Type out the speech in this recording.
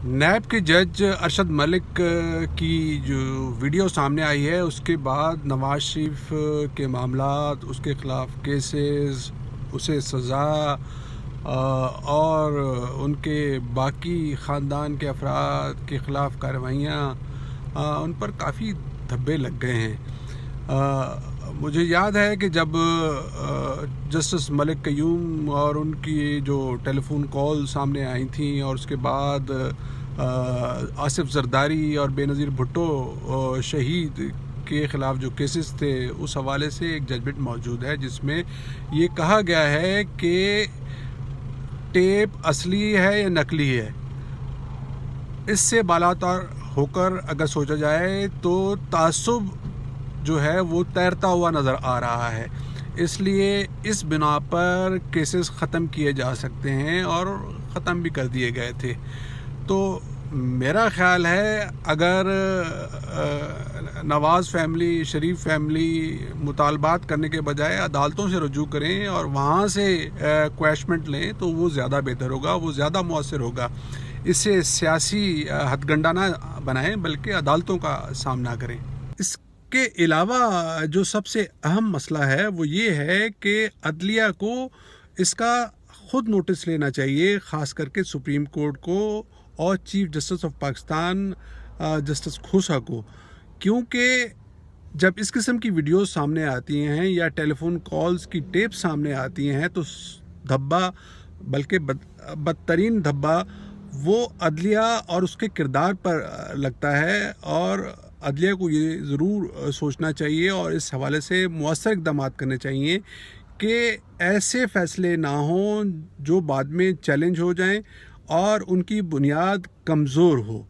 NAB کے جج ارشد ملک کی جو ویڈیو سامنے آئی ہے اس کے بعد نواز شریف کے معاملات، اس کے خلاف کیسز، اسے سزا اور ان کے باقی خاندان کے افراد کے خلاف کارروائیاں، ان پر کافی دھبے لگ گئے ہیں۔ مجھے یاد ہے کہ جب جسٹس ملک قیوم اور ان کی جو ٹیلی فون کال سامنے آئی تھیں اور اس کے بعد آصف زرداری اور بے نظیر بھٹو شہید کے خلاف جو کیسز تھے، اس حوالے سے ایک ججمنٹ موجود ہے جس میں یہ کہا گیا ہے کہ ٹیپ اصلی ہے یا نقلی ہے۔ اس سے بالاتر ہو کر اگر سوچا جائے تو تعصب جو ہے وہ تیرتا ہوا نظر آ رہا ہے، اس لیے اس بنا پر کیسز ختم کیے جا سکتے ہیں اور ختم بھی کر دیے گئے تھے۔ تو میرا خیال ہے اگر نواز فیملی، شریف فیملی مطالبات کرنے کے بجائے عدالتوں سے رجوع کریں اور وہاں سے کویشمنٹ لیں تو وہ زیادہ بہتر ہوگا، وہ زیادہ مؤثر ہوگا۔ اس سے سیاسی ہتھ گنڈا نہ بنائیں بلکہ عدالتوں کا سامنا کریں۔ اس کے علاوہ جو سب سے اہم مسئلہ ہے وہ یہ ہے کہ عدلیہ کو اس کا خود نوٹس لینا چاہیے، خاص کر کے سپریم کورٹ کو اور chief justice of Pakistan justice کھوسا کو، کیونکہ جب اس قسم کی ویڈیوز سامنے آتی ہیں یا ٹیلی فون کالز کی ٹیپ سامنے آتی ہیں تو دھبا، بلکہ بدترین دھبا وہ عدلیہ اور اس کے کردار پر لگتا ہے، اور عدلیہ کو یہ ضرور سوچنا چاہیے اور اس حوالے سے مؤثر اقدامات کرنے چاہیے کہ ایسے فیصلے نہ ہوں جو بعد میں چیلنج ہو جائیں اور ان کی بنیاد کمزور ہو۔